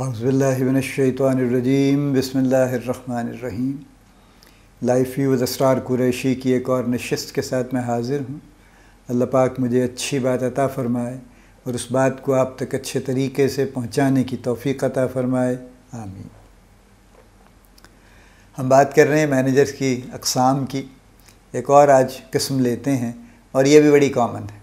औज़ुबिल्लाहि मिनश्शैतानिर्रजीम बिस्मिल्लाहिर्रहमानिर्रहीम। Life view with Asrar Qureshi की एक और नशिस्त के साथ मैं हाज़िर हूँ। अल्लाह पाक मुझे अच्छी बात अता फ़रमाए और उस बात को आप तक अच्छे तरीके से पहुँचाने की तौफ़ीक़ अता फ़रमाए, आमीन। हम बात कर रहे हैं मैनेजर्स की अक़साम की। एक और आज किस्म लेते हैं और ये भी बड़ी कॉमन है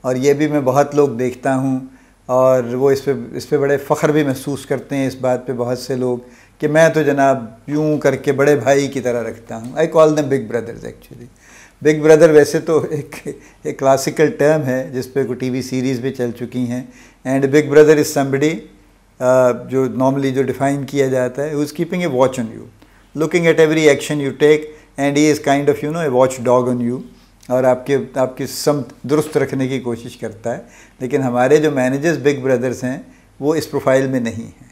और ये भी मैं बहुत लोग देखता हूँ और वो इस पे बड़े फ़ख्र भी महसूस करते हैं इस बात पे बहुत से लोग कि मैं तो जनाब यूँ करके बड़े भाई की तरह रखता हूँ। I call them big brothers. Actually big brother वैसे तो एक क्लासिकल टर्म है जिस पे कोई टीवी सीरीज़ भी चल चुकी हैं। And big brother is somebody जो नॉर्मली जो डिफ़ाइन किया जाता है, who is keeping a watch on you, looking at every action you take and he is kind of a watchdog on you और आपकी समत दुरुस्त रखने की कोशिश करता है। लेकिन हमारे जो मैनेजर्स बिग ब्रदर्स हैं वो इस प्रोफाइल में नहीं हैं।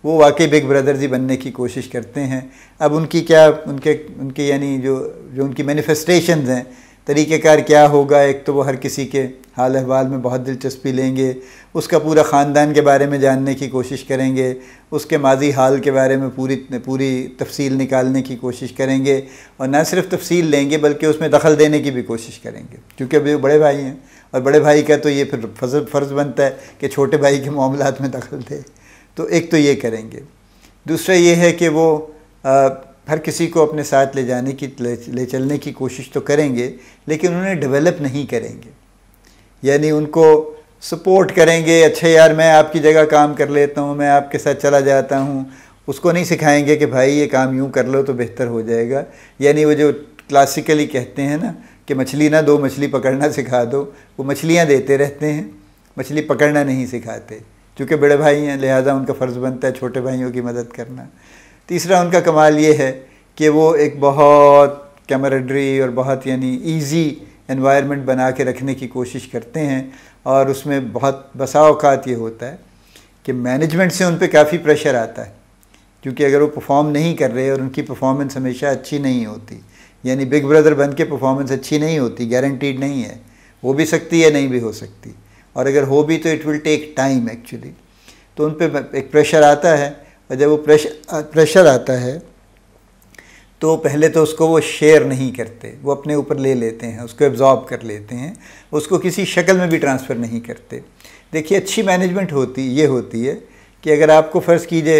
वो वाकई बिग ब्रदर्स ही बनने की कोशिश करते हैं। अब उनके यानी जो उनकी मैनिफेस्टेशंस हैं, तरीक़ेकार क्या होगा। एक तो वो हर किसी के हाल अहवाल में बहुत दिलचस्पी लेंगे, उसका पूरा ख़ानदान के बारे में जानने की कोशिश करेंगे, उसके माजी हाल के बारे में पूरी तफसील निकालने की कोशिश करेंगे और न सिर्फ तफसील लेंगे बल्कि उसमें दखल देने की भी कोशिश करेंगे, क्योंकि अभी बड़े भाई हैं और बड़े भाई का तो ये फिर फ़र्ज़ बनता है कि छोटे भाई के मामलात में दखल दे। तो एक तो ये करेंगे। दूसरा ये है कि वो हर किसी को अपने साथ ले चलने की कोशिश तो करेंगे लेकिन उन्हें डेवलप नहीं करेंगे, यानी उनको सपोर्ट करेंगे। अच्छा यार मैं आपकी जगह काम कर लेता हूँ, मैं आपके साथ चला जाता हूँ। उसको नहीं सिखाएंगे कि भाई ये काम यूँ कर लो तो बेहतर हो जाएगा। यानी वो जो क्लासिकली कहते हैं ना कि मछली ना दो, मछली पकड़ना सिखा दो। वो मछलियाँ देते रहते हैं, मछली पकड़ना नहीं सिखाते। चूँकि बड़े भाई हैं लिहाजा उनका फ़र्ज़ बनता है छोटे भाइयों की मदद करना। तीसरा उनका कमाल ये है कि वो एक बहुत कैमरेडरी और बहुत यानी ईज़ी एनवायरनमेंट बना के रखने की कोशिश करते हैं और उसमें बहुत बसा औक़ात ये होता है कि मैनेजमेंट से उन पे काफ़ी प्रेशर आता है, क्योंकि अगर वो परफॉर्म नहीं कर रहे और उनकी परफॉर्मेंस हमेशा अच्छी नहीं होती, यानी बिग ब्रदर बन के परफॉर्मेंस अच्छी नहीं होती, गारंटीड नहीं है, हो भी सकती है नहीं भी हो सकती, और अगर हो भी तो it will take time actually. तो उन पर एक प्रेशर आता है और जब वो प्रेशर आता है तो पहले तो उसको वो शेयर नहीं करते, वो अपने ऊपर ले लेते हैं, उसको एब्जॉर्ब कर लेते हैं, उसको किसी शक्ल में भी ट्रांसफ़र नहीं करते। देखिए अच्छी मैनेजमेंट होती है कि अगर आपको फ़र्ज़ कीजिए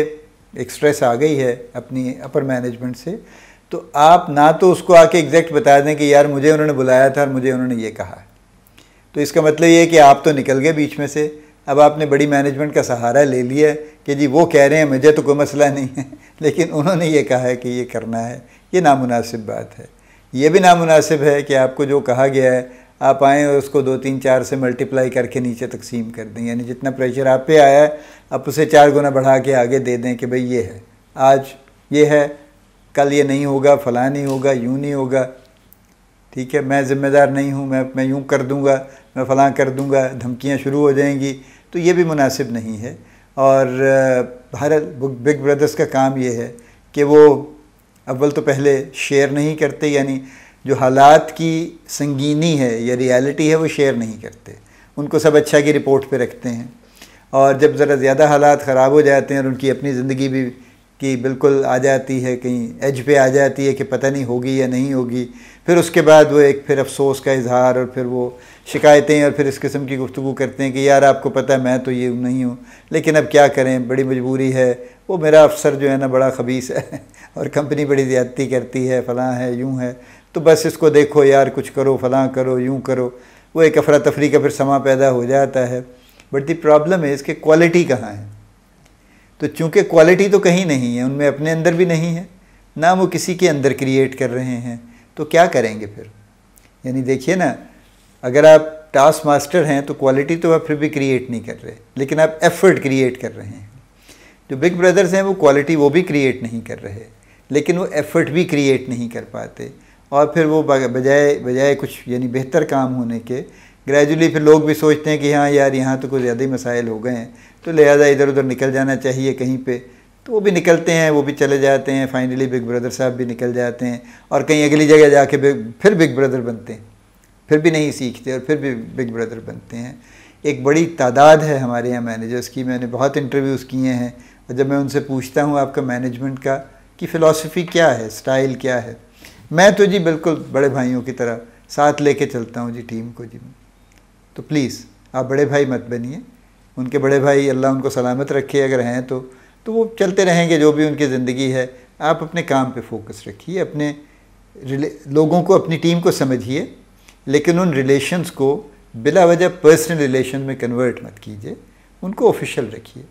एक स्ट्रेस आ गई है अपनी अपर मैनेजमेंट से, तो आप ना तो उसको आके एग्जैक्ट बता दें कि यार मुझे उन्होंने बुलाया था और मुझे उन्होंने ये कहा, तो इसका मतलब ये है कि आप तो निकल गए बीच में से। अब आपने बड़ी मैनेजमेंट का सहारा ले लिया कि जी वो कह रहे हैं मुझे तो कोई मसला नहीं है, लेकिन उन्होंने ये कहा है कि ये करना है। ये नामुनासिब बात है। ये भी नामुनासिब है कि आपको जो कहा गया है आप आएँ और उसको 2 3 4 से मल्टीप्लाई करके नीचे तकसीम कर दें, यानी जितना प्रेशर आप पे आया है आप उसे 4 गुना बढ़ा के आगे दे दें कि भाई ये है, आज ये है, कल ये नहीं होगा, फ़लाँ नहीं होगा, यूँ नहीं होगा, ठीक है, मैं ज़िम्मेदार नहीं हूँ, मैं यूँ कर दूँगा, मैं फ़लाँ कर दूँगा, धमकियाँ शुरू हो जाएंगी। तो ये भी मुनासिब नहीं है। और भारत बिग ब्रदर्स का काम ये है कि वो अव्वल तो पहले शेयर नहीं करते, यानी जो हालात की संगीनी है या रियलिटी है वो शेयर नहीं करते, उनको सब अच्छा की रिपोर्ट पे रखते हैं। और जब ज़रा ज़्यादा हालात ख़राब हो जाते हैं और उनकी अपनी ज़िंदगी भी कि बिल्कुल आ जाती है, कहीं एज पे आ जाती है कि पता नहीं होगी या नहीं होगी, फिर उसके बाद वो फिर अफसोस का इजहार और फिर वो शिकायतें और फिर इस किस्म की गुफ्तगू करते हैं कि यार आपको पता है मैं तो ये नहीं हूँ, लेकिन अब क्या करें, बड़ी मजबूरी है, वो मेरा अफसर जो है ना बड़ा ख़बीस है और कंपनी बड़ी ज़्यादती करती है, फ़लाँ है, यूँ है, तो बस इसको देखो यार, कुछ करो, फ़लाँ करो, यूँ करो। वो एक अफरा तफरी का फिर समा पैदा हो जाता है। बट दी प्रॉब्लम है इसके क्वालिटी कहाँ है। तो चूँकि क्वालिटी तो कहीं नहीं है, उनमें अपने अंदर भी नहीं है, ना वो किसी के अंदर क्रिएट कर रहे हैं, तो क्या करेंगे फिर। यानी देखिए ना, अगर आप टास्क मास्टर हैं तो क्वालिटी तो आप फिर भी क्रिएट नहीं कर रहे, लेकिन आप एफर्ट क्रिएट कर रहे हैं। जो बिग ब्रदर्स हैं वो क्वालिटी वो भी क्रिएट नहीं कर रहे, लेकिन वो एफर्ट भी क्रिएट नहीं कर पाते, और फिर वो बजाय कुछ यानी बेहतर काम होने के ग्रेजुअली फिर लोग भी सोचते हैं कि हाँ यार यहाँ तो कुछ ज़्यादा ही मसाइल हो गए हैं, तो लिहाजा इधर उधर निकल जाना चाहिए कहीं पे, तो वो भी निकलते हैं, वो भी चले जाते हैं। फाइनली बिग ब्रदर साहब भी निकल जाते हैं और कहीं अगली जगह जाके फिर बिग ब्रदर बनते हैं, फिर भी नहीं सीखते और फिर भी बिग ब्रदर बनते हैं। एक बड़ी तादाद है हमारे यहाँ मैनेजर्स की, मैंने बहुत इंटरव्यूज़ किए हैं और जब मैं उनसे पूछता हूँ आपका मैनेजमेंट का कि फ़िलॉसफी क्या है, स्टाइल क्या है, मैं तो जी बिल्कुल बड़े भाइयों की तरह साथ लेके चलता हूँ जी टीम को जी। तो प्लीज़ आप बड़े भाई मत बनिए, उनके बड़े भाई अल्लाह उनको सलामत रखे अगर हैं तो वो चलते रहेंगे जो भी उनकी ज़िंदगी है। आप अपने काम पे फोकस रखिए, अपने लोगों को, अपनी टीम को समझिए, लेकिन उन रिलेशंस को बिला वजह पर्सनल रिलेशन में कन्वर्ट मत कीजिए, उनको ऑफिशियल रखिए।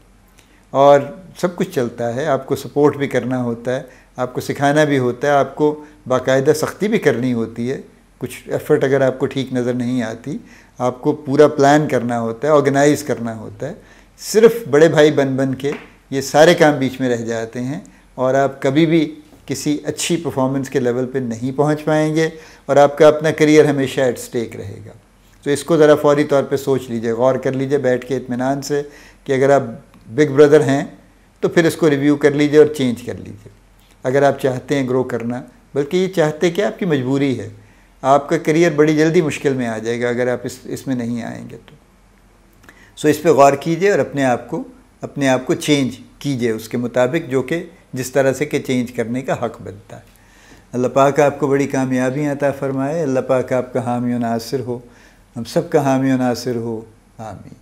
और सब कुछ चलता है, आपको सपोर्ट भी करना होता है, आपको सिखाना भी होता है, आपको बाकायदा सख्ती भी करनी होती है। कुछ एफ़र्ट अगर आपको ठीक नज़र नहीं आती, आपको पूरा प्लान करना होता है, ऑर्गेनाइज़ करना होता है। सिर्फ बड़े भाई बन के ये सारे काम बीच में रह जाते हैं और आप कभी भी किसी अच्छी परफॉर्मेंस के लेवल पे नहीं पहुंच पाएंगे और आपका अपना करियर हमेशा एट स्टेक रहेगा। तो इसको ज़रा फौरी तौर पे सोच लीजिए, गौर कर लीजिए बैठ के इत्मीनान से कि अगर आप बिग ब्रदर हैं तो फिर इसको रिव्यू कर लीजिए और चेंज कर लीजिए। अगर आप चाहते हैं ग्रो करना, बल्कि ये चाहते कि आपकी मजबूरी है, आपका करियर बड़ी जल्दी मुश्किल में आ जाएगा अगर आप इसमें नहीं आएंगे तो। सो इस पे गौर कीजिए और अपने आप को चेंज कीजिए उसके मुताबिक, जो कि जिस तरह से कि चेंज करने का हक़ बनता है। अल्लाह पाक आपको बड़ी कामयाबी अता फ़रमाए, अल्लाह पाक आपका हामी व नासिर हो, हम सब का हामी व नासिर हो, आमीन।